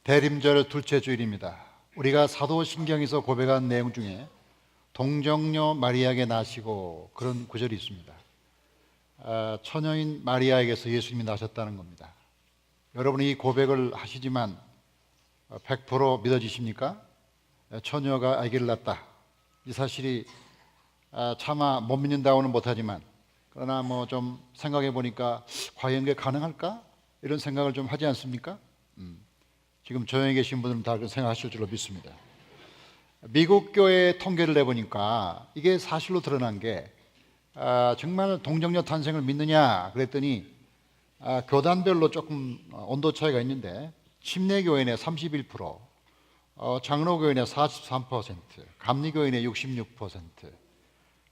대림절 둘째 주일입니다. 우리가 사도신경에서 고백한 내용 중에 동정녀 마리아에게 나시고 그런 구절이 있습니다. 처녀인 마리아에게서 예수님이 나셨다는 겁니다. 여러분이 이 고백을 하시지만 100% 믿어지십니까? 처녀가 아기를 낳았다. 이 사실이 차마 못 믿는다고는 못하지만 그러나 뭐 좀 생각해 보니까 과연 이게 가능할까? 이런 생각을 좀 하지 않습니까? 지금 조용히 계신 분들은 다 그렇게 생각하실 줄로 믿습니다. 미국 교회 통계를 내보니까 이게 사실로 드러난 게 정말 동정녀 탄생을 믿느냐 그랬더니 교단별로 조금 온도 차이가 있는데 침례교회는 31%, 장로교회는 43%, 감리교회는 66%,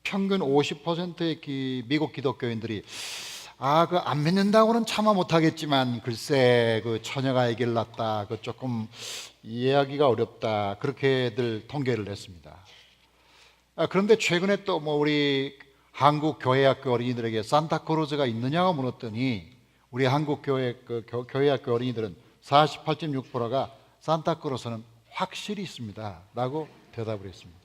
평균 50%의 미국 기독교인들이 그 안 믿는다고는 차마 못하겠지만 글쎄 그 처녀가 아기를 낳았다, 그 조금 이해하기가 어렵다, 그렇게들 통계를 냈습니다. 그런데 최근에 또 뭐 우리 한국 교회학교 어린이들에게 산타크로즈가 있느냐고 물었더니 우리 한국 교회학교 어린이들은 48.6%가 산타크로즈는 확실히 있습니다 라고 대답을 했습니다.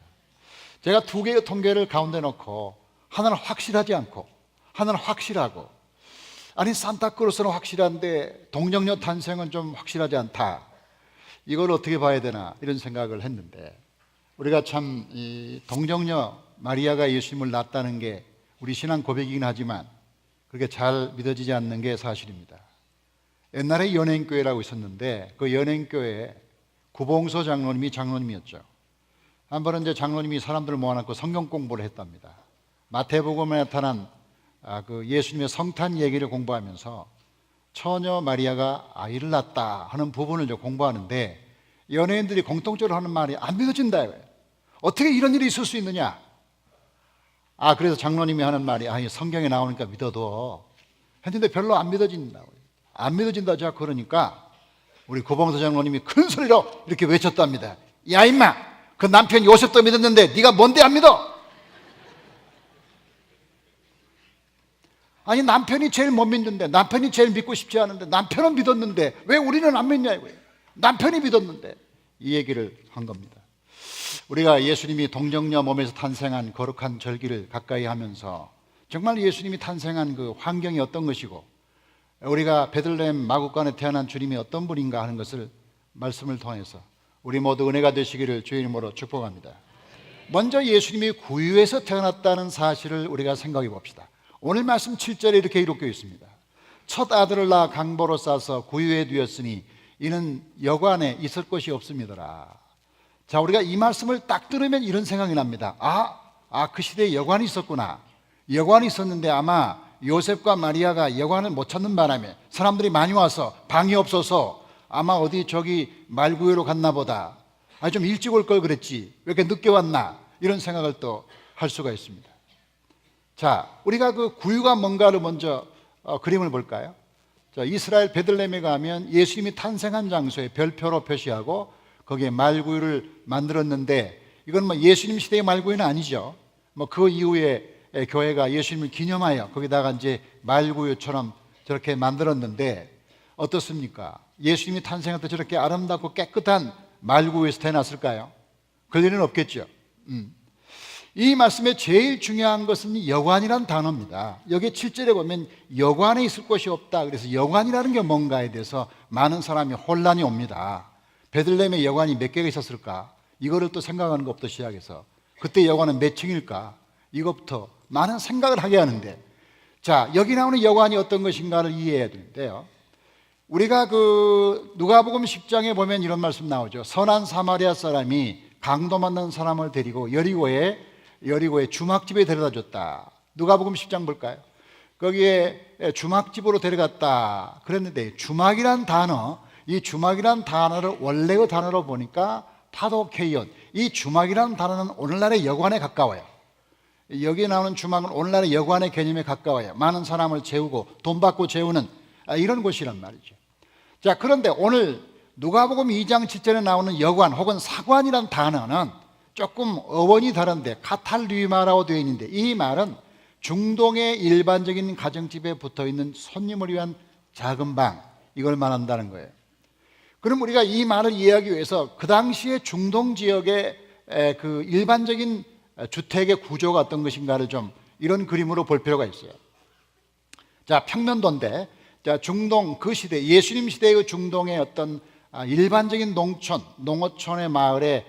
제가 두 개의 통계를 가운데 놓고 하나는 확실하지 않고 하나는 확실하고, 아니 산타크로스는 확실한데 동정녀 탄생은 좀 확실하지 않다, 이걸 어떻게 봐야 되나 이런 생각을 했는데, 우리가 참 이 동정녀 마리아가 예수님을 낳았다는 게 우리 신앙 고백이긴 하지만 그렇게 잘 믿어지지 않는 게 사실입니다. 옛날에 연행교회라고 있었는데 그 연행교회에 구봉서 장로님이 장로님이었죠. 한 번은 이제 장로님이 사람들을 모아놓고 성경 공부를 했답니다. 마태복음에 나타난 그 예수님의 성탄 얘기를 공부하면서 처녀 마리아가 아이를 낳았다 하는 부분을 공부하는데 연예인들이 공통적으로 하는 말이 안 믿어진다 이거예요. 어떻게 이런 일이 있을 수 있느냐. 그래서 장로님이 하는 말이 성경에 나오니까 믿어도 했는데 별로 안 믿어진다고. 안 믿어진다 자꾸 그러니까 우리 구봉서 장로님이 큰 소리로 이렇게 외쳤답니다. 야 임마, 그 남편 요셉도 믿었는데 네가 뭔데 안 믿어? 아니 남편이 제일 못 믿는데, 남편이 제일 믿고 싶지 않은데, 남편은 믿었는데 왜 우리는 안 믿냐 이거예요. 남편이 믿었는데. 이 얘기를 한 겁니다. 우리가 예수님이 동정녀 몸에서 탄생한 거룩한 절기를 가까이 하면서 정말 예수님이 탄생한 그 환경이 어떤 것이고 우리가 베들레헴 마구간에 태어난 주님이 어떤 분인가 하는 것을 말씀을 통해서 우리 모두 은혜가 되시기를 주의 이름으로 축복합니다. 먼저 예수님이 구유에서 태어났다는 사실을 우리가 생각해 봅시다. 오늘 말씀 7절에 이렇게 기록되어 있습니다. 첫 아들을 낳아 강보로 싸서 구유에 두었으니 이는 여관에 있을 곳이 없음이더라. 자, 우리가 이 말씀을 딱 들으면 이런 생각이 납니다. 그 시대에 여관이 있었구나. 여관이 있었는데 아마 요셉과 마리아가 여관을 못 찾는 바람에 사람들이 많이 와서 방이 없어서 아마 어디 저기 말구유로 갔나 보다. 좀 일찍 올 걸 그랬지, 왜 이렇게 늦게 왔나, 이런 생각을 또 할 수가 있습니다. 자, 우리가 그 구유가 뭔가를 먼저 그림을 볼까요? 자, 이스라엘 베들레헴에 가면 예수님이 탄생한 장소에 별표로 표시하고 거기에 말구유를 만들었는데, 이건 뭐 예수님 시대의 말구유는 아니죠. 뭐 그 이후에 교회가 예수님을 기념하여 거기다가 이제 말구유처럼 저렇게 만들었는데 어떻습니까? 예수님이 탄생할 때 저렇게 아름답고 깨끗한 말구유에서 태어났을까요? 그럴 일은 없겠죠. 이 말씀에 제일 중요한 것은 여관이란 단어입니다. 여기 7절에 보면 여관에 있을 곳이 없다. 그래서 여관이라는 게 뭔가에 대해서 많은 사람이 혼란이 옵니다. 베들레헴에 여관이 몇 개가 있었을까? 이거를 또 생각하는 것부터 시작해서 그때 여관은 몇 층일까? 이것부터 많은 생각을 하게 하는데, 자, 여기 나오는 여관이 어떤 것인가를 이해해야 되는데요. 우리가 그 누가복음 10장에 보면 이런 말씀 나오죠. 선한 사마리아 사람이 강도 만난 사람을 데리고 여리고에 주막집에 데려다 줬다. 누가복음 10장 볼까요? 거기에 주막집으로 데려갔다 그랬는데, 주막이란 단어, 이 주막이란 단어를 원래의 단어로 보니까 파도케이온, 이 주막이란 단어는 오늘날의 여관에 가까워요. 여기에 나오는 주막은 오늘날의 여관의 개념에 가까워요. 많은 사람을 재우고 돈 받고 재우는 이런 곳이란 말이죠. 자, 그런데 오늘 누가복음 2장 7절에 나오는 여관 혹은 사관이란 단어는 조금 어원이 다른데 카탈리마라고 되어 있는데, 이 말은 중동의 일반적인 가정집에 붙어있는 손님을 위한 작은 방, 이걸 말한다는 거예요. 그럼 우리가 이 말을 이해하기 위해서 그 당시에 중동 지역의 그 일반적인 주택의 구조가 어떤 것인가를 좀 이런 그림으로 볼 필요가 있어요. 자, 평면도인데, 자, 중동 그 시대, 예수님 시대의 중동의 어떤 일반적인 농어촌의 마을의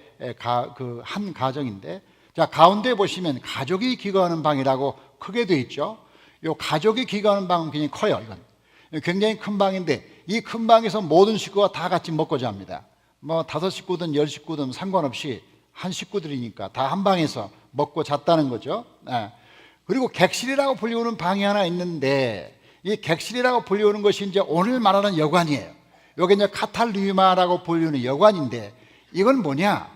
그 한 가정인데, 자, 가운데 보시면 가족이 기거하는 방이라고 크게 되어 있죠. 이 가족이 기거하는 방은 굉장히 커요. 이건 굉장히 큰 방인데, 이 큰 방에서 모든 식구가 다 같이 먹고 잡니다. 뭐 5식구든 10식구든 상관없이 한 식구들이니까 다 한 방에서 먹고 잤다는 거죠. 그리고 객실이라고 불리우는 방이 하나 있는데, 이 객실이라고 불리우는 것이 이제 오늘 말하는 여관이에요. 여기 이제 카탈리마라고 불리우는 여관인데, 이건 뭐냐?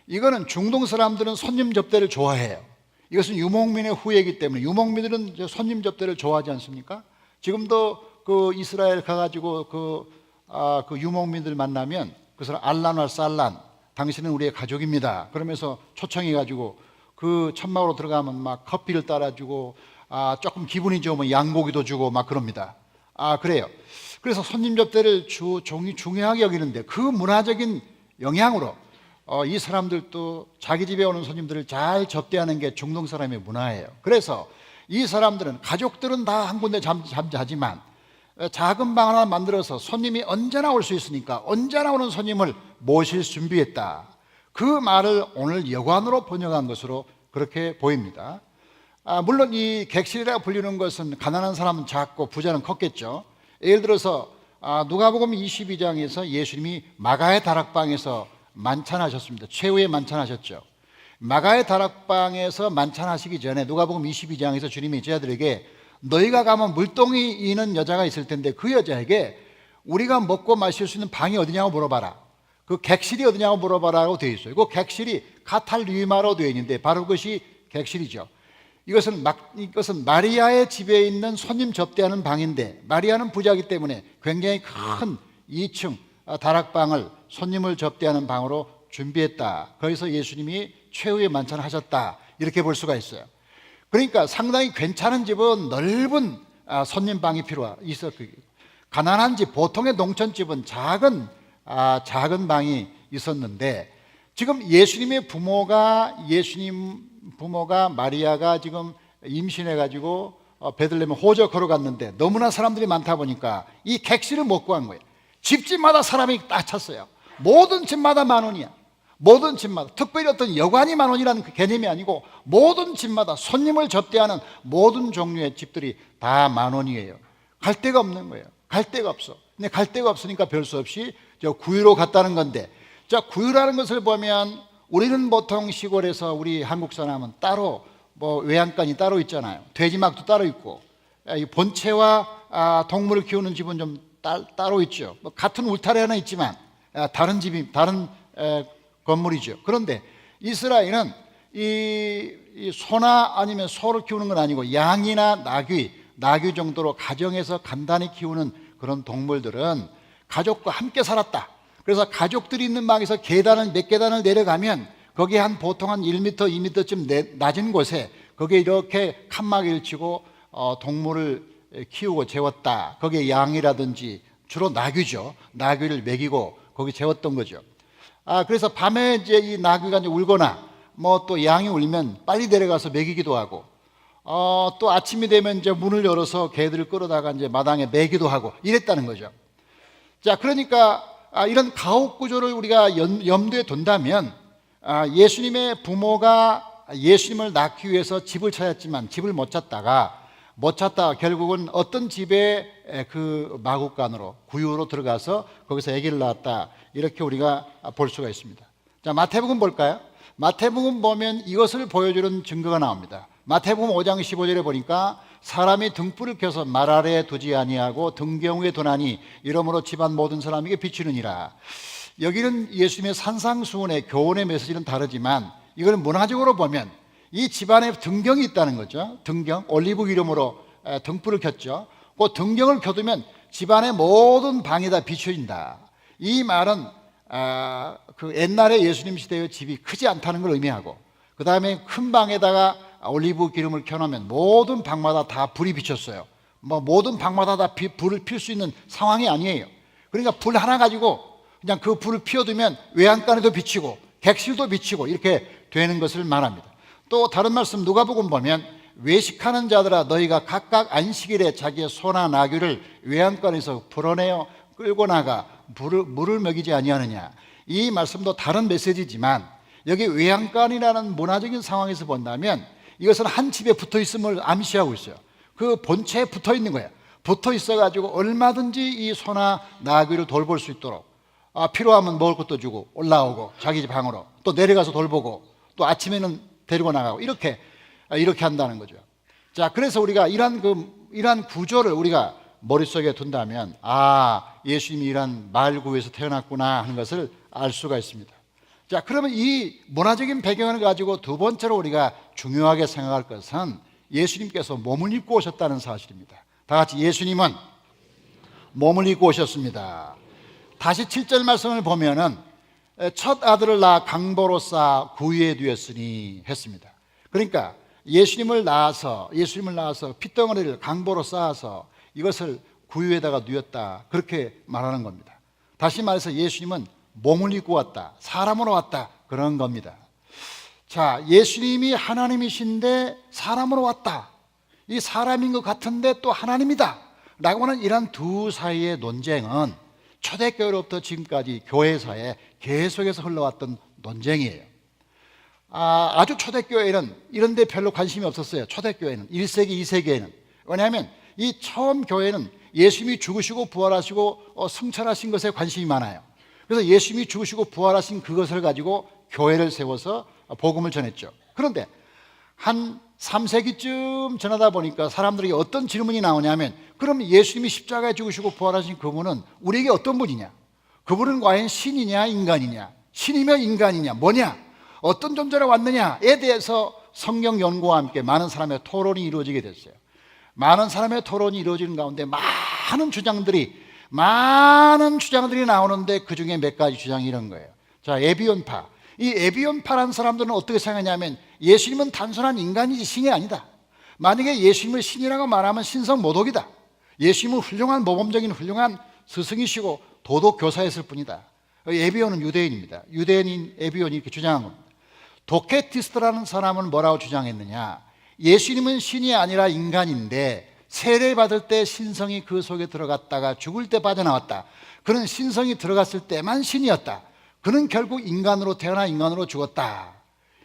이거는 중동 사람들은 손님 접대를 좋아해요. 이것은 유목민의 후예이기 때문에, 유목민들은 손님 접대를 좋아하지 않습니까? 지금도 그 이스라엘 가가지고 그 유목민들 만나면 그 사람 알란와 살란, 당신은 우리의 가족입니다. 그러면서 초청해가지고 그 천막으로 들어가면 막 커피를 따라주고, 조금 기분이 좋으면 양고기도 주고 막 그럽니다. 그래요. 그래서 손님 접대를 중요하게 여기는데, 그 문화적인 영향으로 이 사람들도 자기 집에 오는 손님들을 잘 접대하는 게 중동 사람의 문화예요. 그래서 이 사람들은, 가족들은 다 한 군데 자지만 작은 방 하나 만들어서 손님이 언제나 올 수 있으니까 언제나 오는 손님을 모실 준비했다. 그 말을 오늘 여관으로 번역한 것으로 그렇게 보입니다. 물론 이 객실이라고 불리는 것은 가난한 사람은 작고 부자는 컸겠죠. 예를 들어서 누가복음 22장에서 예수님이 마가의 다락방에서 만찬하셨습니다. 최후의 만찬하셨죠. 마가의 다락방에서 만찬하시기 전에 누가복음 22장에서 주님이 제자들에게, 너희가 가면 물동이 있는 여자가 있을 텐데 그 여자에게 우리가 먹고 마실 수 있는 방이 어디냐고 물어봐라. 그 객실이 어디냐고 물어봐라고 되어 있어요. 그 객실이 카탈리마로 되어 있는데 바로 그것이 객실이죠. 이것은 마리아의 집에 있는 손님 접대하는 방인데, 마리아는 부자이기 때문에 굉장히 큰 2층 다락방을 손님을 접대하는 방으로 준비했다. 거기서 예수님이 최후의 만찬을 하셨다. 이렇게 볼 수가 있어요. 그러니까 상당히 괜찮은 집은 넓은 손님방이 있었고, 가난한 집, 보통의 농촌집은 작은 방이 있었는데, 지금 예수님 부모가 마리아가 지금 임신해가지고 베들레헴 호적 걸어갔는데 너무나 사람들이 많다 보니까 이 객실을 못 구한 거예요. 집집마다 사람이 딱 찼어요. 모든 집마다 10,000원이야. 모든 집마다, 특별히 어떤 여관이 10,000원이라는 그 개념이 아니고 모든 집마다 손님을 접대하는 모든 종류의 집들이 다 10,000원이에요. 갈 데가 없는 거예요. 갈 데가 없어. 근데 갈 데가 없으니까 별 수 없이 구유로 갔다는 건데, 자, 구유라는 것을 보면 우리는 보통 시골에서 우리 한국 사람은 따로 외양간이 따로 있잖아요. 돼지막도 따로 있고, 이 본체와 동물을 키우는 집은 좀 따로 있죠. 같은 울타리 하나 있지만 다른 건물이죠. 그런데 이스라엘은 이 소나 아니면 소를 키우는 건 아니고 양이나 나귀 정도로 가정에서 간단히 키우는 그런 동물들은 가족과 함께 살았다. 그래서 가족들이 있는 방에서 몇 계단을 내려가면 거기에 보통 한 1m, 2m쯤 낮은 곳에 거기에 이렇게 칸막이를 치고 동물을 키우고 재웠다. 거기에 양이라든지 주로 나귀죠. 나귀를 먹이고 거기 재웠던 거죠. 그래서 밤에 이제 이 나귀가 이제 울거나 또 양이 울면 빨리 내려가서 먹이기도 하고, 또 아침이 되면 이제 문을 열어서 개들을 끌어다가 이제 마당에 매기도 하고 이랬다는 거죠. 자, 그러니까 이런 가옥 구조를 우리가 염두에 둔다면, 예수님의 부모가 예수님을 낳기 위해서 집을 찾았지만 집을 못 찾다가 결국은 어떤 집에 그 마국간으로 구유로 들어가서 거기서 아기를 낳았다. 이렇게 우리가 볼 수가 있습니다. 자, 마태복음 볼까요? 마태복음 보면 이것을 보여주는 증거가 나옵니다. 마태복음 5장 15절에 보니까, 사람이 등불을 켜서 말 아래에 두지 아니하고 등경우에 두나니 이러므로 집안 모든 사람에게 비추느니라. 여기는 예수님의 산상수훈의 교훈의 메시지는 다르지만, 이거는 문화적으로 보면 이 집안에 등경이 있다는 거죠. 등경, 올리브 기름으로 등불을 켰죠. 그 등경을 켜두면 집안의 모든 방이 다 비춰진다. 이 말은 그 옛날에 예수님 시대의 집이 크지 않다는 걸 의미하고, 그 다음에 큰 방에다가 올리브 기름을 켜놓으면 모든 방마다 다 불이 비쳤어요. 모든 방마다 다 불을 필 수 있는 상황이 아니에요. 그러니까 불 하나 가지고 그냥 그 불을 피워두면 외양간에도 비치고 객실도 비치고 이렇게 되는 것을 말합니다. 또 다른 말씀 누가복음 보면 외식하는 자들아 너희가 각각 안식일에 자기의 소나 나귀를 외양간에서 풀어내어 끌고 나가 물을 먹이지 아니하느냐. 이 말씀도 다른 메시지지만 여기 외양간이라는 문화적인 상황에서 본다면 이것은 한 집에 붙어 있음을 암시하고 있어요. 그 본체에 붙어 있는 거예요. 붙어 있어 가지고 얼마든지 이 소나 나귀를 돌볼 수 있도록 필요하면 먹을 것도 주고 올라오고 자기 집 방으로 또 내려가서 돌보고 또 아침에는 데리고 나가고 이렇게 한다는 거죠. 자, 그래서 우리가 이러한 구조를 우리가 머릿속에 둔다면 예수님이 이러한 말구에서 태어났구나 하는 것을 알 수가 있습니다. 자, 그러면 이 문화적인 배경을 가지고 두 번째로 우리가 중요하게 생각할 것은 예수님께서 몸을 입고 오셨다는 사실입니다. 다 같이 예수님은 몸을 입고 오셨습니다. 다시 7절 말씀을 보면은 첫 아들을 낳아 강보로 쌓아 구유에 두었으니 했습니다. 그러니까 예수님을 낳아서 핏덩어리를 강보로 쌓아서 이것을 구유에다가 누였다, 그렇게 말하는 겁니다. 다시 말해서 예수님은 몸을 입고 왔다, 사람으로 왔다, 그런 겁니다. 자, 예수님이 하나님이신데 사람으로 왔다, 이 사람인 것 같은데 또 하나님이다 라고 하는 이런 두 사이의 논쟁은 초대교회로부터 지금까지 교회사에 계속해서 흘러왔던 논쟁이에요. 아주 초대교회는 이런 데 별로 관심이 없었어요. 초대교회는 1세기, 2세기에는. 왜냐하면 이 처음 교회는 예수님이 죽으시고 부활하시고 승천하신 것에 관심이 많아요. 그래서 예수님이 죽으시고 부활하신 그것을 가지고 교회를 세워서 복음을 전했죠. 그런데 한 3세기쯤 지나다 보니까 사람들에게 어떤 질문이 나오냐면, 그럼 예수님이 십자가에 죽으시고 부활하신 그분은 우리에게 어떤 분이냐? 그분은 과연 신이냐 인간이냐? 신이며 인간이냐? 뭐냐? 어떤 존재로 왔느냐에 대해서 성경 연구와 함께 많은 사람의 토론이 이루어지게 됐어요. 많은 사람의 토론이 이루어지는 가운데 많은 주장들이 나오는데 그 중에 몇 가지 주장이 이런 거예요. 자, 에비온파. 이 에비온파라는 사람들은 어떻게 생각하냐면 예수님은 단순한 인간이지 신이 아니다. 만약에 예수님을 신이라고 말하면 신성 모독이다. 예수님은 훌륭한 모범적인 훌륭한 스승이시고 도덕 교사였을 뿐이다. 에비온은 유대인입니다. 유대인인 에비온이 이렇게 주장한 겁니다. 도케티스트라는 사람은 뭐라고 주장했느냐? 예수님은 신이 아니라 인간인데 세례받을 때 신성이 그 속에 들어갔다가 죽을 때 빠져나왔다. 그는 신성이 들어갔을 때만 신이었다. 그는 결국 인간으로 태어나 인간으로 죽었다.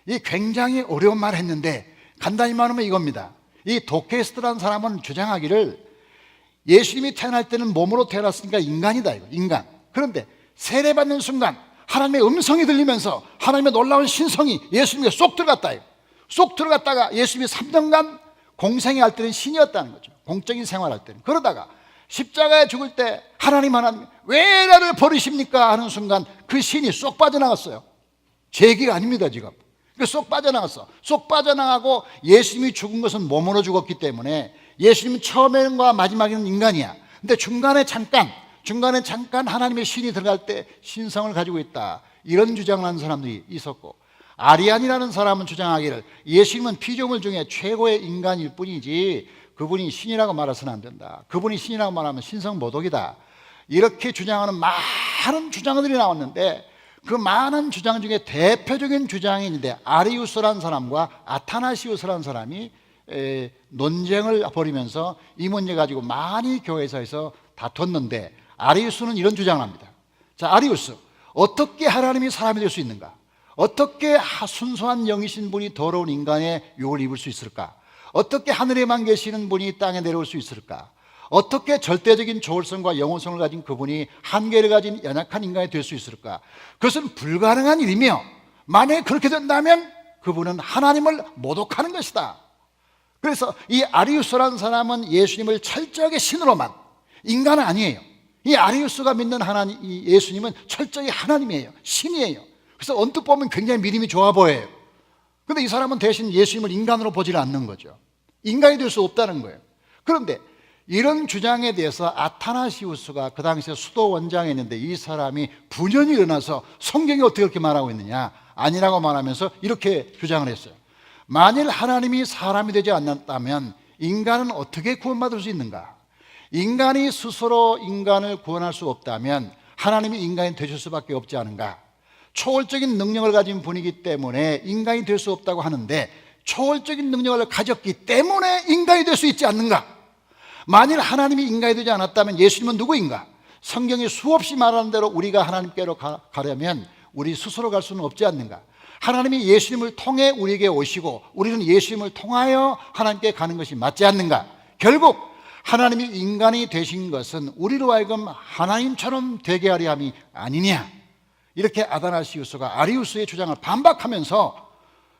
이 굉장히 어려운 말을 했는데 간단히 말하면 이겁니다. 이 도케티스트라는 사람은 주장하기를 예수님이 태어날 때는 몸으로 태어났으니까 인간이다, 이거 인간. 그런데 세례받는 순간 하나님의 음성이 들리면서 하나님의 놀라운 신성이 예수님에게 쏙 들어갔다, 이거. 쏙 들어갔다가 예수님이 3년간 공생애할 때는 신이었다는 거죠. 공적인 생활할 때는. 그러다가 십자가에 죽을 때 하나님 왜 나를 버리십니까 하는 순간 그 신이 쏙 빠져나갔어요. 제 얘기가 아닙니다, 지금. 쏙 빠져나갔어. 쏙 빠져나가고 예수님이 죽은 것은 몸으로 죽었기 때문에 예수님은 처음과 마지막에는 인간이야. 근데 중간에 잠깐 하나님의 신이 들어갈 때 신성을 가지고 있다, 이런 주장을 하는 사람들이 있었고, 아리안이라는 사람은 주장하기를 예수님은 피조물 중에 최고의 인간일 뿐이지 그분이 신이라고 말해서는 안 된다. 그분이 신이라고 말하면 신성 모독이다. 이렇게 주장하는 많은 주장들이 나왔는데 그 많은 주장 중에 대표적인 주장이 있는데 아리우스라는 사람과 아타나시우스라는 사람이 논쟁을 벌이면서 이 문제 가지고 많이 교회에서 다퉜는데, 아리우스는 이런 주장을 합니다. 자, 아리우스, 어떻게 하나님이 사람이 될 수 있는가? 어떻게 순수한 영이신 분이 더러운 인간의 육을 입을 수 있을까? 어떻게 하늘에만 계시는 분이 땅에 내려올 수 있을까? 어떻게 절대적인 조울성과 영혼성을 가진 그분이 한계를 가진 연약한 인간이 될 수 있을까? 그것은 불가능한 일이며, 만약에 그렇게 된다면 그분은 하나님을 모독하는 것이다. 그래서 이 아리우스라는 사람은 예수님을 철저하게 신으로만, 인간은 아니에요. 이 아리우스가 믿는 하나님, 이 예수님은 철저히 하나님이에요. 신이에요. 그래서 언뜻 보면 굉장히 믿음이 좋아 보여요. 그런데 이 사람은 대신 예수님을 인간으로 보지를 않는 거죠. 인간이 될 수 없다는 거예요. 그런데 이런 주장에 대해서 아타나시우스가 그 당시에 수도 원장이었는데 이 사람이 분연히 일어나서 성경이 어떻게 그렇게 말하고 있느냐, 아니라고 말하면서 이렇게 주장을 했어요. 만일 하나님이 사람이 되지 않았다면 인간은 어떻게 구원받을 수 있는가? 인간이 스스로 인간을 구원할 수 없다면 하나님이 인간이 되실 수밖에 없지 않은가? 초월적인 능력을 가진 분이기 때문에 인간이 될 수 없다고 하는데 초월적인 능력을 가졌기 때문에 인간이 될 수 있지 않는가? 만일 하나님이 인간이 되지 않았다면 예수님은 누구인가? 성경이 수없이 말하는 대로 우리가 하나님께로 가려면 우리 스스로 갈 수는 없지 않는가? 하나님이 예수님을 통해 우리에게 오시고 우리는 예수님을 통하여 하나님께 가는 것이 맞지 않는가? 결국 하나님이 인간이 되신 것은 우리로 하여금 하나님처럼 되게 하려 함이 아니냐, 이렇게 아다나시우스가 아리우스의 주장을 반박하면서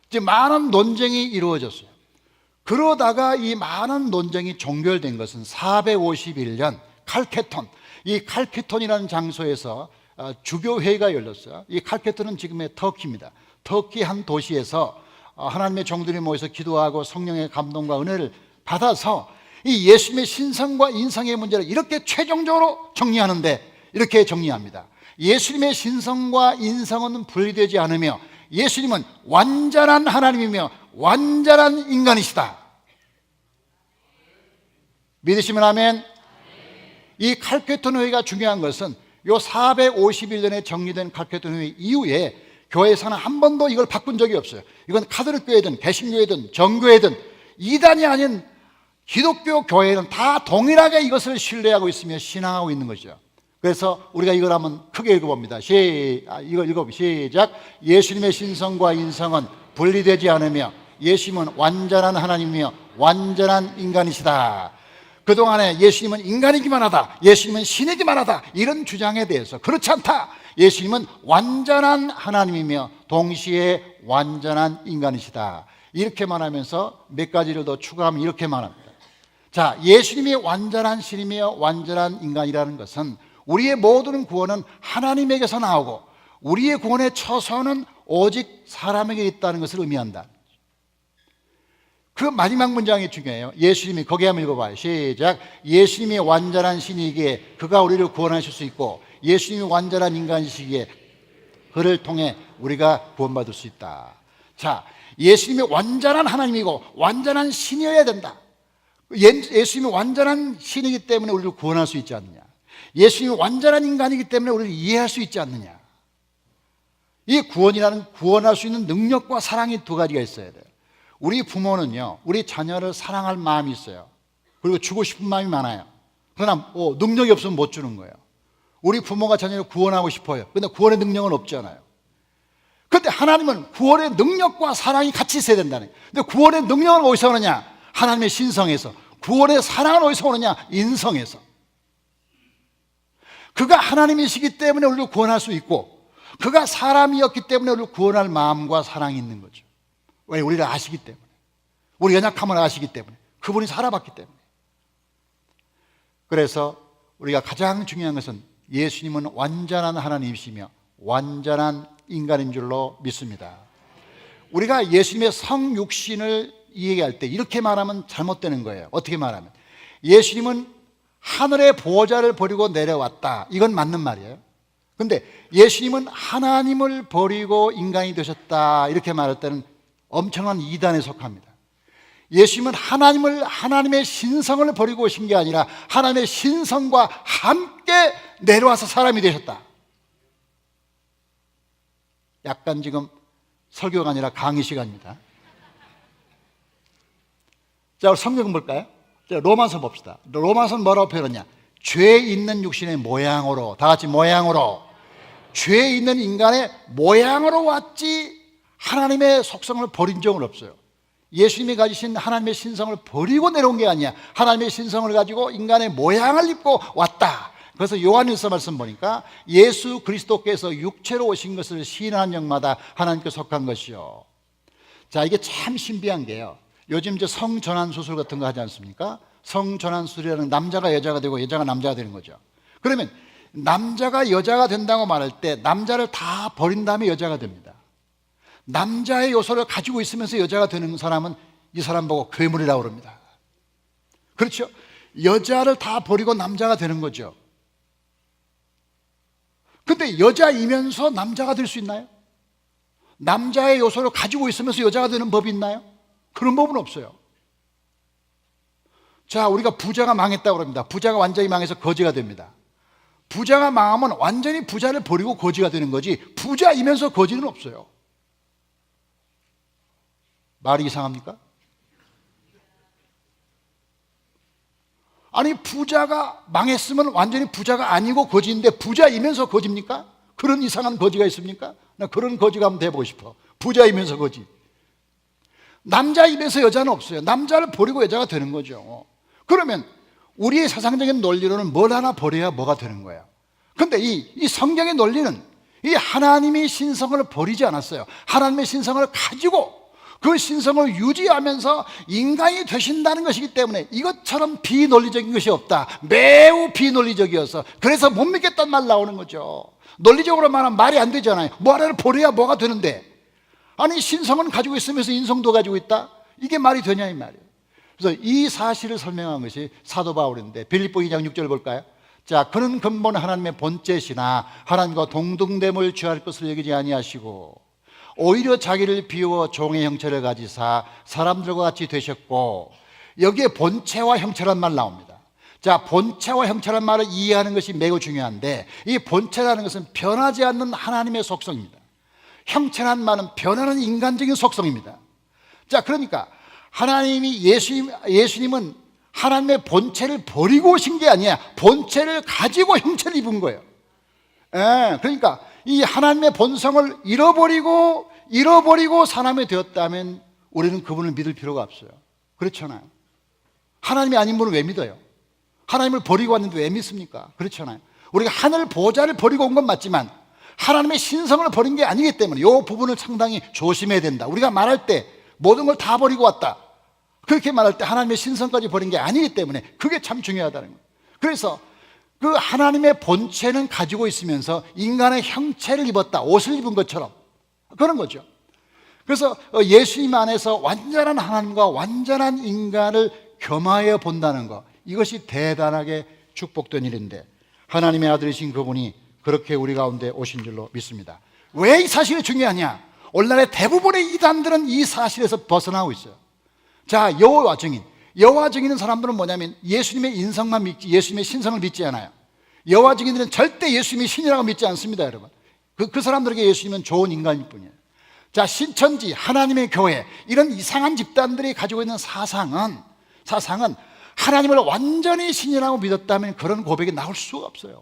이제 많은 논쟁이 이루어졌어요. 그러다가 이 많은 논쟁이 종결된 것은 451년 칼케톤, 이 칼케톤이라는 장소에서 주교회의가 열렸어요. 이 칼케톤은 지금의 터키입니다. 터키 한 도시에서 하나님의 종들이 모여서 기도하고 성령의 감동과 은혜를 받아서 이 예수님의 신성과 인성의 문제를 이렇게 최종적으로 정리하는데 이렇게 정리합니다. 예수님의 신성과 인성은 분리되지 않으며 예수님은 완전한 하나님이며 완전한 인간이시다. 믿으시면 아멘. 이 칼케톤 회의가 중요한 것은 요 451년에 정리된 칼케톤 회의 이후에 교회에서는 한 번도 이걸 바꾼 적이 없어요. 이건 카톨릭 교회든 개신교회든 정교회든 이단이 아닌 기독교 교회는 다 동일하게 이것을 신뢰하고 있으며 신앙하고 있는 거죠. 그래서 우리가 이걸 한번 크게 읽어봅니다. 이걸 시작. 예수님의 신성과 인성은 분리되지 않으며 예수님은 완전한 하나님이며 완전한 인간이시다. 그동안에 예수님은 인간이기만 하다, 예수님은 신이기만 하다, 이런 주장에 대해서 그렇지 않다. 예수님은 완전한 하나님이며 동시에 완전한 인간이시다. 이렇게 말하면서 몇 가지를 더 추가하면 이렇게 말합니다. 자, 예수님이 완전한 신이며 완전한 인간이라는 것은 우리의 모든 구원은 하나님에게서 나오고 우리의 구원의 처소는 오직 사람에게 있다는 것을 의미한다. 그 마지막 문장이 중요해요. 예수님이, 거기 한번 읽어봐요. 시작. 예수님이 완전한 신이기에 그가 우리를 구원하실 수 있고 예수님이 완전한 인간이시기에 그를 통해 우리가 구원받을 수 있다. 자, 예수님이 완전한 하나님이고 완전한 신이어야 된다. 예수님이 완전한 신이기 때문에 우리를 구원할 수 있지 않느냐, 예수님이 완전한 인간이기 때문에 우리를 이해할 수 있지 않느냐. 이 구원이라는, 구원할 수 있는 능력과 사랑이 두 가지가 있어야 돼요. 우리 부모는요, 우리 자녀를 사랑할 마음이 있어요. 그리고 주고 싶은 마음이 많아요. 그러나 능력이 없으면 못 주는 거예요. 우리 부모가 자녀를 구원하고 싶어요. 그런데 구원의 능력은 없잖아요. 그런데 하나님은 구원의 능력과 사랑이 같이 있어야 된다는 거예요. 근데 구원의 능력은 어디서 오느냐? 하나님의 신성에서. 구원의 사랑은 어디서 오느냐? 인성에서. 그가 하나님이시기 때문에 우리를 구원할 수 있고 그가 사람이었기 때문에 우리를 구원할 마음과 사랑이 있는 거죠. 왜? 우리를 아시기 때문에, 우리 연약함을 아시기 때문에, 그분이 살아봤기 때문에. 그래서 우리가 가장 중요한 것은 예수님은 완전한 하나님이시며 완전한 인간인 줄로 믿습니다. 우리가 예수님의 성육신을 이야기할 때 이렇게 말하면 잘못되는 거예요. 어떻게 말하면 예수님은 하늘의 보좌를 버리고 내려왔다, 이건 맞는 말이에요. 근데 예수님은 하나님을 버리고 인간이 되셨다, 이렇게 말할 때는 엄청난 이단에 속합니다. 예수님은 하나님의 신성을 버리고 오신 게 아니라 하나님의 신성과 함께 내려와서 사람이 되셨다. 약간 지금 설교가 아니라 강의 시간입니다. 자, 성경 볼까요? 자, 로마서 봅시다. 로마서는 뭐라고 표현하냐? 죄 있는 육신의 모양으로, 다 같이 모양으로, 죄 있는 인간의 모양으로 왔지 하나님의 속성을 버린 적은 없어요. 예수님이 가지신 하나님의 신성을 버리고 내려온 게 아니야. 하나님의 신성을 가지고 인간의 모양을 입고 왔다. 그래서 요한일서 말씀 보니까 예수 그리스도께서 육체로 오신 것을 시인하는 영마다 하나님께 속한 것이요. 자, 이게 참 신비한 게요, 요즘 이제 성전환 수술 같은 거 하지 않습니까? 성전환 수술이라는 남자가 여자가 되고 여자가 남자가 되는 거죠. 그러면 남자가 여자가 된다고 말할 때 남자를 다 버린 다음에 여자가 됩니다. 남자의 요소를 가지고 있으면서 여자가 되는 사람은 이 사람 보고 괴물이라고 그럽니다. 그렇죠? 여자를 다 버리고 남자가 되는 거죠. 근데 여자이면서 남자가 될 수 있나요? 남자의 요소를 가지고 있으면서 여자가 되는 법이 있나요? 그런 법은 없어요. 자, 우리가 부자가 망했다고 그럽니다. 부자가 완전히 망해서 거지가 됩니다. 부자가 망하면 완전히 부자를 버리고 거지가 되는 거지, 부자이면서 거지는 없어요. 말이 이상합니까? 아니, 부자가 망했으면 완전히 부자가 아니고 거지인데 부자이면서 거지입니까? 그런 이상한 거지가 있습니까? 나 그런 거지가 한번 돼보고 싶어. 부자이면서 거지. 남자이면서 여자는 없어요. 남자를 버리고 여자가 되는 거죠. 그러면 우리의 사상적인 논리로는 뭘 하나 버려야 뭐가 되는 거예요. 그런데 이 성경의 논리는 이 하나님의 신성을 버리지 않았어요. 하나님의 신성을 가지고 그 신성을 유지하면서 인간이 되신다는 것이기 때문에 이것처럼 비논리적인 것이 없다. 매우 비논리적이어서 그래서 못 믿겠다는 말 나오는 거죠. 논리적으로 말하면 말이 안 되잖아요. 뭐 하나를 버려야 뭐가 되는데, 아니 신성은 가지고 있으면서 인성도 가지고 있다? 이게 말이 되냐 이 말이에요. 그래서 이 사실을 설명한 것이 사도 바울인데 빌립보 2장 6절 볼까요? 자, 그는 근본 하나님의 본체시나 하나님과 동등됨을 취할 것을 여기지 아니하시고 오히려 자기를 비워 종의 형체를 가지사 사람들과 같이 되셨고, 여기에 본체와 형체란 말 나옵니다. 자, 본체와 형체란 말을 이해하는 것이 매우 중요한데, 이 본체라는 것은 변하지 않는 하나님의 속성입니다. 형체란 말은 변하는 인간적인 속성입니다. 자, 그러니까 하나님이 예수님은 하나님의 본체를 버리고 오신 게 아니야. 본체를 가지고 형체를 입은 거예요. 그러니까 이 하나님의 본성을 잃어버리고 사람이 되었다면 우리는 그분을 믿을 필요가 없어요. 그렇잖아요. 하나님이 아닌 분을 왜 믿어요? 하나님을 버리고 왔는데 왜 믿습니까? 그렇잖아요. 우리가 하늘 보좌를 버리고 온 건 맞지만 하나님의 신성을 버린 게 아니기 때문에 이 부분을 상당히 조심해야 된다. 우리가 말할 때 모든 걸 다 버리고 왔다, 그렇게 말할 때 하나님의 신성까지 버린 게 아니기 때문에 그게 참 중요하다는 거예요. 그래서 그 하나님의 본체는 가지고 있으면서 인간의 형체를 입었다, 옷을 입은 것처럼 그런 거죠. 그래서 예수님 안에서 완전한 하나님과 완전한 인간을 겸하여 본다는 것, 이것이 대단하게 축복된 일인데 하나님의 아들이신 그분이 그렇게 우리 가운데 오신 줄로 믿습니다. 왜 이 사실이 중요하냐? 오늘날의 대부분의 이단들은 이 사실에서 벗어나고 있어요. 자, 여호와 증인인 사람들은 뭐냐면 예수님의 인성만 믿지 예수님의 신성을 믿지 않아요. 여호와 증인들은 절대 예수님이 신이라고 믿지 않습니다, 여러분. 그 사람들에게 예수님은 좋은 인간일 뿐이에요. 자, 신천지, 하나님의 교회, 이런 이상한 집단들이 가지고 있는 사상은 하나님을 완전히 신이라고 믿었다면 그런 고백이 나올 수가 없어요.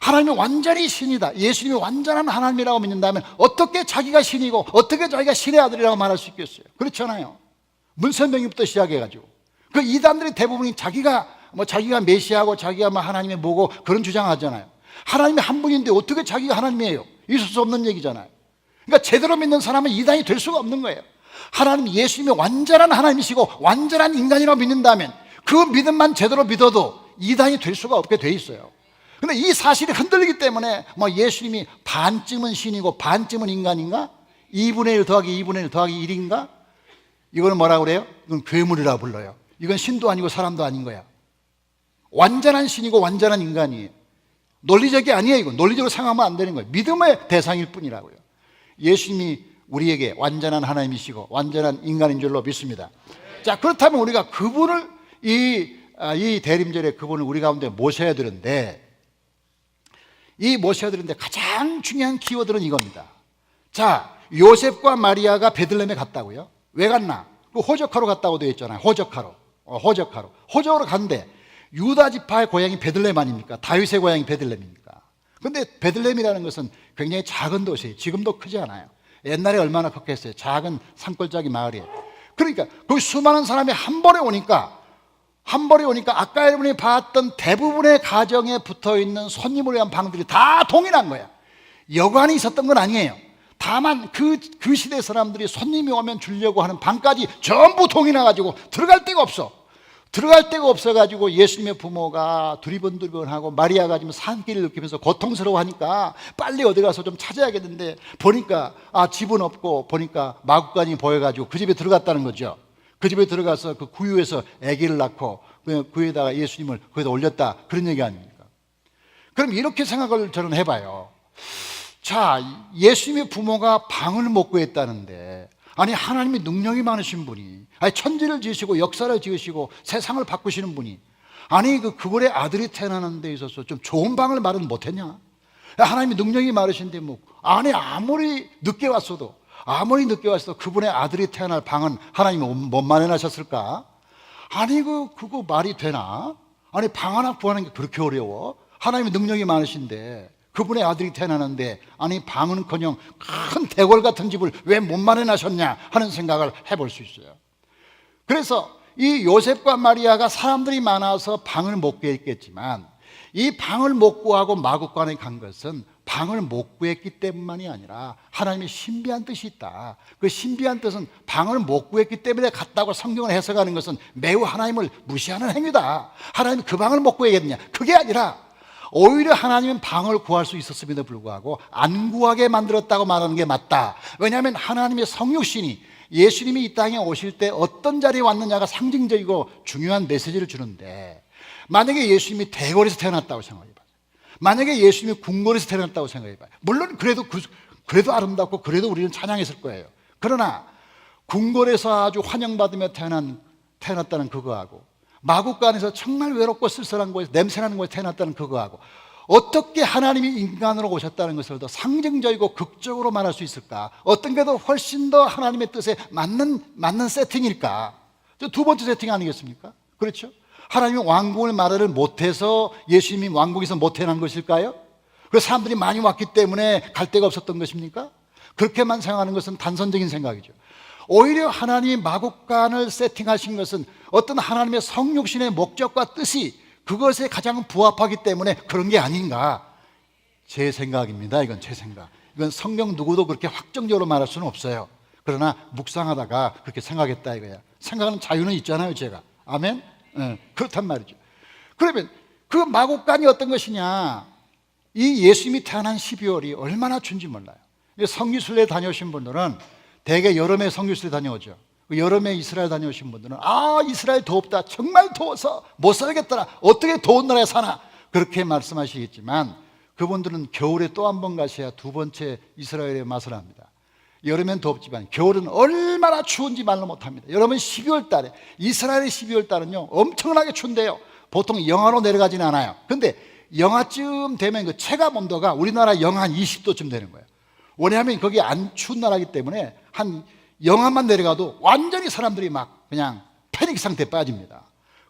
하나님이 완전히 신이다, 예수님이 완전한 하나님이라고 믿는다면 어떻게 자기가 신이고 어떻게 자기가 신의 아들이라고 말할 수 있겠어요? 그렇잖아요. 문선명부터 시작해가지고 그 이단들이 대부분이 자기가 메시아고 자기가 하나님의 뭐고 그런 주장하잖아요. 하나님이 한 분인데 어떻게 자기가 하나님이에요? 있을 수 없는 얘기잖아요. 그러니까 제대로 믿는 사람은 이단이 될 수가 없는 거예요. 하나님, 예수님이 완전한 하나님이시고 완전한 인간이라고 믿는다면 그 믿음만 제대로 믿어도 이단이 될 수가 없게 돼 있어요. 근데 이 사실이 흔들리기 때문에 예수님이 반쯤은 신이고 반쯤은 인간인가? 2분의 1 더하기 2분의 1 더하기 1인가? 이거는 뭐라고 그래요? 이건 괴물이라고 불러요. 이건 신도 아니고 사람도 아닌 거야. 완전한 신이고 완전한 인간이에요. 논리적이 아니에요. 이거 논리적으로 생각하면 안 되는 거예요. 믿음의 대상일 뿐이라고요. 예수님이 우리에게 완전한 하나님이시고 완전한 인간인 줄로 믿습니다. 자, 그렇다면 우리가 그분을 이 대림절에 그분을 우리 가운데 모셔야 되는데, 가장 중요한 키워드는 이겁니다. 자, 요셉과 마리아가 베들레헴에 갔다고요? 왜 갔나? 그 호적하러 갔다고 되어 있잖아요. 호적으로 갔는데 유다 지파의 고향이 베들레헴 아닙니까? 다윗의 고향이 베들레헴입니까? 그런데 베들레헴이라는 것은 굉장히 작은 도시예요. 지금도 크지 않아요. 옛날에 얼마나 컸겠어요. 작은 산골짜기 마을이에요. 그러니까 그 수많은 사람이 한 번에 오니까 아까 여러분이 봤던 대부분의 가정에 붙어있는 손님을 위한 방들이 다 동일한 거야. 여관이 있었던 건 아니에요. 다만 그 시대 사람들이 손님이 오면 주려고 하는 방까지 전부 동이나가지고 들어갈 데가 없어가지고 예수님의 부모가 두리번두리번하고 마리아가 지금 산길을 느끼면서 고통스러워하니까 빨리 어디 가서 좀 찾아야겠는데 보니까 집은 없고 보니까 마구간이 보여가지고 그 집에 들어갔다는 거죠. 그 집에 들어가서 그 구유에서 아기를 낳고 그 구유에다가 예수님을 거기다 올렸다, 그런 얘기 아닙니까? 그럼 이렇게 생각을 저는 해봐요. 자, 예수님의 부모가 방을 못 구했다는데, 아니 하나님이 능력이 많으신 분이, 천지를 지으시고 역사를 지으시고 세상을 바꾸시는 분이, 아니 그걸의 아들이 태어나는 데 있어서 좀 좋은 방을 마련 못했냐? 하나님이 능력이 많으신데 뭐 아무리 늦게 왔어도 그분의 아들이 태어날 방은 하나님이 못 마련하셨을까? 아니 그거 말이 되나? 아니 방 하나 구하는 게 그렇게 어려워? 하나님이 능력이 많으신데 그분의 아들이 태어나는데 아니 방은커녕 큰 대궐 같은 집을 왜 못 마련하셨냐 하는 생각을 해볼 수 있어요. 그래서 이 요셉과 마리아가 사람들이 많아서 방을 못 구했겠지만 이 방을 못 구하고 마구간에 간 것은 방을 못 구했기 때문만이 아니라 하나님의 신비한 뜻이 있다. 그 신비한 뜻은 방을 못 구했기 때문에 갔다고 성경을 해석하는 것은 매우 하나님을 무시하는 행위다. 하나님이 그 방을 못 구하겠느냐? 그게 아니라 오히려 하나님은 방을 구할 수 있었음에도 불구하고 안 구하게 만들었다고 말하는 게 맞다. 왜냐하면 하나님의 성육신이 예수님이 이 땅에 오실 때 어떤 자리에 왔느냐가 상징적이고 중요한 메시지를 주는데, 만약에 예수님이 대궐에서 태어났다고 생각해봐요. 만약에 예수님이 궁궐에서 태어났다고 생각해봐요. 물론 그래도 아름답고 그래도 우리는 찬양했을 거예요. 그러나 궁궐에서 아주 환영받으며 태어났다는 그거하고 마구간에서 정말 외롭고 쓸쓸한 곳에서 냄새나는 곳에 태어났다는 그거하고 어떻게 하나님이 인간으로 오셨다는 것을 더 상징적이고 극적으로 말할 수 있을까? 어떤 게 더 훨씬 더 하나님의 뜻에 맞는 세팅일까? 두 번째 세팅 아니겠습니까? 그렇죠? 하나님이 왕궁을 마련을 못해서 예수님이 왕궁에서 못 태어난 것일까요? 그 사람들이 많이 왔기 때문에 갈 데가 없었던 것입니까? 그렇게만 생각하는 것은 단선적인 생각이죠. 오히려 하나님이 마구간을 세팅하신 것은 어떤 하나님의 성육신의 목적과 뜻이 그것에 가장 부합하기 때문에 그런 게 아닌가. 제 생각입니다. 이건 제 생각. 이건 성경 누구도 그렇게 확정적으로 말할 수는 없어요. 그러나 묵상하다가 그렇게 생각했다 이거야. 생각하는 자유는 있잖아요, 제가. 아멘? 그렇단 말이죠. 그러면 그 마구간이 어떤 것이냐? 이 예수님이 태어난 12월이 얼마나 춘지 몰라요. 성지순례 다녀오신 분들은 대개 여름에 성지순례 다녀오죠. 여름에 이스라엘 다녀오신 분들은 이스라엘 덥다, 정말 더워서 못 살겠더라, 어떻게 더운 나라에 사나, 그렇게 말씀하시겠지만 그분들은 겨울에 또 한 번 가셔야 두 번째 이스라엘의 맛을 압니다. 여름엔 덥지만 겨울은 얼마나 추운지 말로 못합니다. 여러분 12월 달에 이스라엘의 12월 달은요 엄청나게 추운데요, 보통 영하로 내려가지는 않아요. 근데 영하쯤 되면 그 체감 온도가 우리나라 영하 한 20도쯤 되는 거예요. 왜냐하면 거기 안 추운 나라이기 때문에 한 영하만 내려가도 완전히 사람들이 막 그냥 패닉 상태에 빠집니다.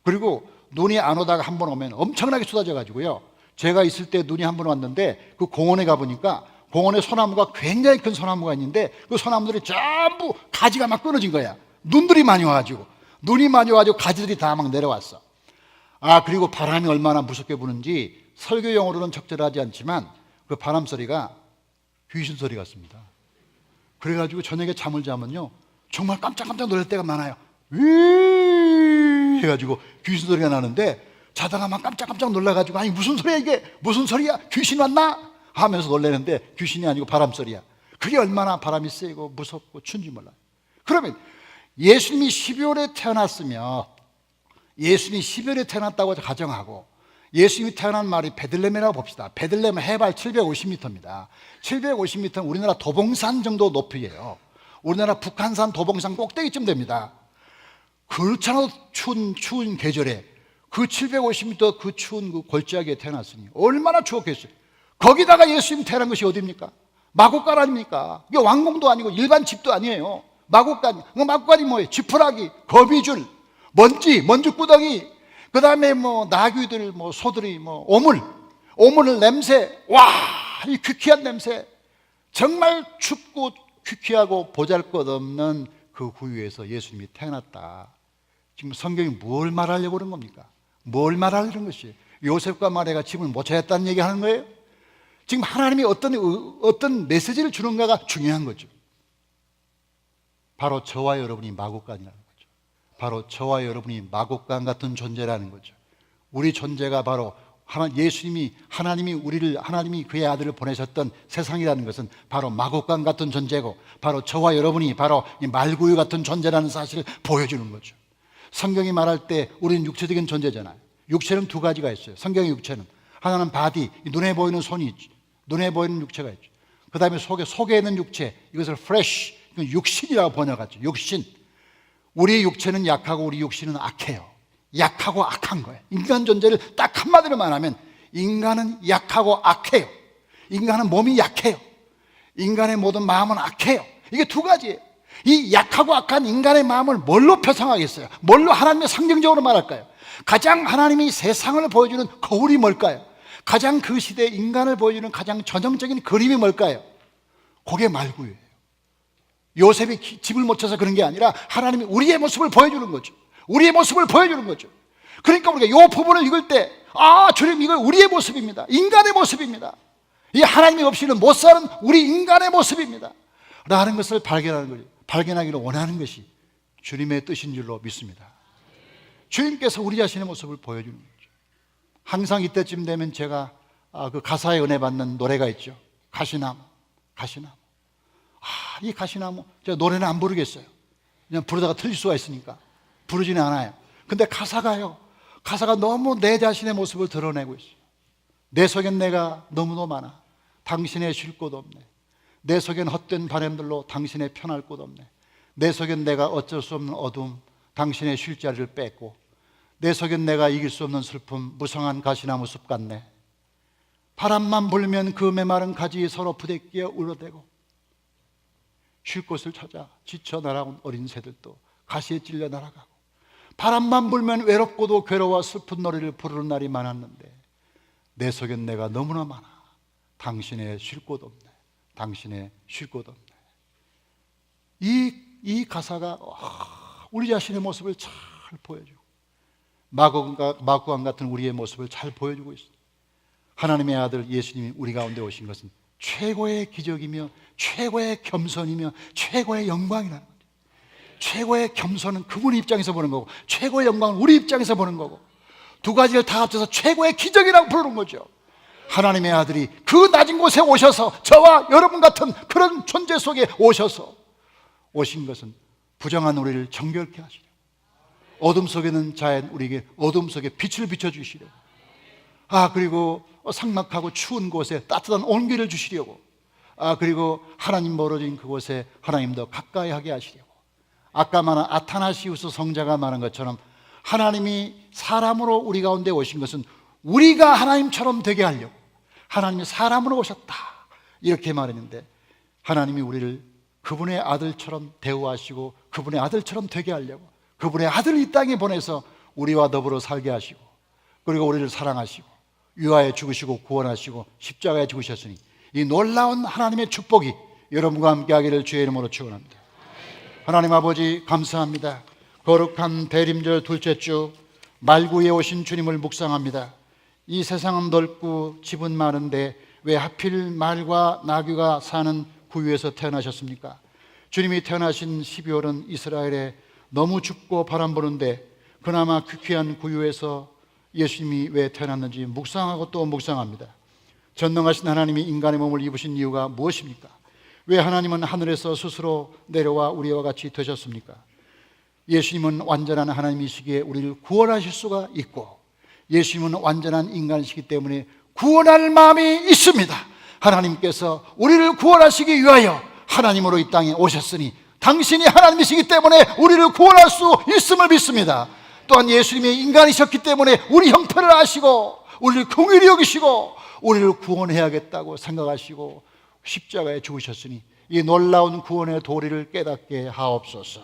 그리고 눈이 안 오다가 한 번 오면 엄청나게 쏟아져 가지고요, 제가 있을 때 눈이 한 번 왔는데 그 공원에 가보니까 공원에 소나무가 굉장히 큰 소나무가 있는데 그 소나무들이 전부 가지가 막 끊어진 거야. 눈이 많이 와가지고 가지들이 다 막 내려왔어. 그리고 바람이 얼마나 무섭게 부는지 설교용어로는 적절하지 않지만 그 바람 소리가 귀신 소리 같습니다. 그래가지고 저녁에 잠을 자면요 정말 깜짝깜짝 놀랄 때가 많아요. 해가지고 귀신 소리가 나는데 자다가 막 깜짝깜짝 놀라가지고 아니 무슨 소리야 이게, 무슨 소리야, 귀신 왔나 하면서 놀라는데 귀신이 아니고 바람 소리야. 그게 얼마나 바람이 세고 무섭고 춘지 몰라요. 그러면 예수님이 12월에 태어났으며 예수님이 12월에 태어났다고 가정하고 예수님이 태어난 말이 베들레헴이라고 봅시다. 베들레헴은 해발 750m입니다. 750m는 우리나라 도봉산 정도 높이에요. 우리나라 북한산 도봉산 꼭대기쯤 됩니다. 그렇지 않아도 추운 계절에 그 750m 그 추운 그 골짜기에 태어났으니 얼마나 추웠겠어요. 거기다가 예수님 태어난 것이 어디입니까? 마구간 아닙니까? 이게 왕궁도 아니고 일반 집도 아니에요. 마구간이 뭐예요? 지푸라기, 거미줄, 먼지구덩이, 그 다음에 나귀들, 소들이, 오물 냄새, 이 퀴퀴한 냄새, 정말 춥고 퀴퀴하고 보잘것없는 그 구유에서 예수님이 태어났다. 지금 성경이 뭘 말하려고 그런 겁니까? 뭘 말하려는 것이? 요셉과 마리아가 집을 못 찾았다는 얘기 하는 거예요? 지금 하나님이 어떤 메시지를 주는가가 중요한 거죠. 바로 저와 여러분이 마구간이라는 거죠. 바로 저와 여러분이 마구간 같은 존재라는 거죠. 우리 존재가 바로 하나님이 그의 아들을 보내셨던 세상이라는 것은 바로 마구간 같은 존재고, 바로 저와 여러분이 바로 이 말구유 같은 존재라는 사실을 보여주는 거죠. 성경이 말할 때 우리는 육체적인 존재잖아요. 육체는 두 가지가 있어요. 성경의 육체는 하나는 바디, 눈에 보이는 손이 있죠. 눈에 보이는 육체가 있죠. 그 다음에 속에 있는 육체, 이것을 flesh, 육신이라고 번역하죠. 육신. 우리 육체는 약하고 우리 육신은 악해요. 약하고 악한 거예요. 인간 존재를 딱 한마디로 말하면 인간은 약하고 악해요. 인간은 몸이 약해요. 인간의 모든 마음은 악해요. 이게 두 가지예요. 이 약하고 악한 인간의 마음을 뭘로 표상하겠어요? 뭘로 하나님의 상징적으로 말할까요? 가장 하나님이 세상을 보여주는 거울이 뭘까요? 가장 그 시대의 인간을 보여주는 가장 전형적인 그림이 뭘까요? 그게 말구예요. 요셉이 집을 못 쳐서 그런 게 아니라 하나님이 우리의 모습을 보여주는 거죠. 우리의 모습을 보여주는 거죠. 그러니까 우리가 이 부분을 읽을 때 주님, 이거 우리의 모습입니다. 인간의 모습입니다. 이 하나님이 없이는 못 사는 우리 인간의 모습입니다 라는 것을 발견하는 거죠. 발견하기를 원하는 것이 주님의 뜻인 줄로 믿습니다. 주님께서 우리 자신의 모습을 보여주는 거죠. 항상 이때쯤 되면 제가 그 가사에 은혜 받는 노래가 있죠. 가시나무. 이 가시나무, 제가 노래는 안 부르겠어요. 그냥 부르다가 틀릴 수가 있으니까 부르지는 않아요. 근데 가사가 너무 내 자신의 모습을 드러내고 있어요. 내 속엔 내가 너무도 많아. 당신의 쉴 곳 없네. 내 속엔 헛된 바람들로 당신의 편할 곳 없네. 내 속엔 내가 어쩔 수 없는 어둠, 당신의 쉴 자리를 뺏고, 내 속엔 내가 이길 수 없는 슬픔, 무성한 가시나무 숲 같네. 바람만 불면 그 메마른 가지 서로 부대끼어 울어대고, 쉴 곳을 찾아 지쳐 날아온 어린 새들도 가시에 찔려 날아가고, 바람만 불면 외롭고도 괴로워 슬픈 노래를 부르는 날이 많았는데 내 속엔 내가 너무나 많아. 당신의 쉴 곳 없네. 당신의 쉴 곳 없네. 이 가사가 우리 자신의 모습을 잘 보여주고, 마구간 같은 우리의 모습을 잘 보여주고 있습니다. 하나님의 아들 예수님이 우리 가운데 오신 것은 최고의 기적이며 최고의 겸손이며 최고의 영광이라는 거죠. 최고의 겸손은 그분 입장에서 보는 거고, 최고의 영광은 우리 입장에서 보는 거고, 두 가지를 다 합쳐서 최고의 기적이라고 부르는 거죠. 하나님의 아들이 그 낮은 곳에 오셔서 저와 여러분 같은 그런 존재 속에 오신 것은 부정한 우리를 정결케 하시려고, 어둠 속에는 자연 우리에게 어둠 속에 빛을 비춰주시려고, 그리고 삭막하고 추운 곳에 따뜻한 온기를 주시려고, 그리고 하나님 멀어진 그곳에 하나님 더 가까이 하게 하시려고. 아까 말한 아타나시우스 성자가 말한 것처럼 하나님이 사람으로 우리 가운데 오신 것은 우리가 하나님처럼 되게 하려고, 하나님이 사람으로 오셨다 이렇게 말했는데, 하나님이 우리를 그분의 아들처럼 대우하시고 그분의 아들처럼 되게 하려고 그분의 아들을 이 땅에 보내서 우리와 더불어 살게 하시고, 그리고 우리를 사랑하시고 위하여 죽으시고 구원하시고 십자가에 죽으셨으니 이 놀라운 하나님의 축복이 여러분과 함께 하기를 주의 이름으로 축원합니다. 하나님 아버지, 감사합니다. 거룩한 대림절 둘째 주 말구에 오신 주님을 묵상합니다. 이 세상은 넓고 집은 많은데 왜 하필 말과 나귀가 사는 구유에서 태어나셨습니까? 주님이 태어나신 12월은 이스라엘에 너무 춥고 바람 부는데 그나마 귀한 구유에서 예수님이 왜 태어났는지 묵상하고 또 묵상합니다. 전능하신 하나님이 인간의 몸을 입으신 이유가 무엇입니까? 왜 하나님은 하늘에서 스스로 내려와 우리와 같이 되셨습니까? 예수님은 완전한 하나님이시기에 우리를 구원하실 수가 있고, 예수님은 완전한 인간이시기 때문에 구원할 마음이 있습니다. 하나님께서 우리를 구원하시기 위하여 하나님으로 이 땅에 오셨으니 당신이 하나님이시기 때문에 우리를 구원할 수 있음을 믿습니다. 또한 예수님이 인간이셨기 때문에 우리 형편을 아시고 우리를 긍휼히 여기시고 우리를 구원해야겠다고 생각하시고 십자가에 죽으셨으니 이 놀라운 구원의 도리를 깨닫게 하옵소서.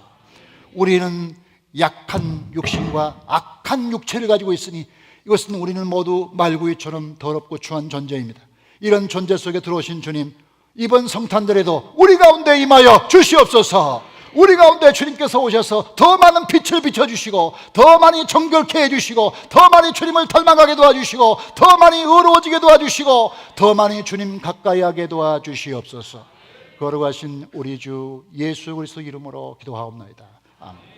우리는 약한 육신과 악한 육체를 가지고 있으니 이것은 우리는 모두 말구이처럼 더럽고 추한 존재입니다. 이런 존재 속에 들어오신 주님, 이번 성탄절에도 우리 가운데 임하여 주시옵소서. 우리 가운데 주님께서 오셔서 더 많은 빛을 비춰주시고 더 많이 정결케 해주시고 더 많이 주님을 닮아가게 도와주시고 더 많이 의로워지게 도와주시고 더 많이 주님 가까이 하게 도와주시옵소서. 거룩하신 우리 주 예수 그리스도 이름으로 기도하옵나이다. 아멘.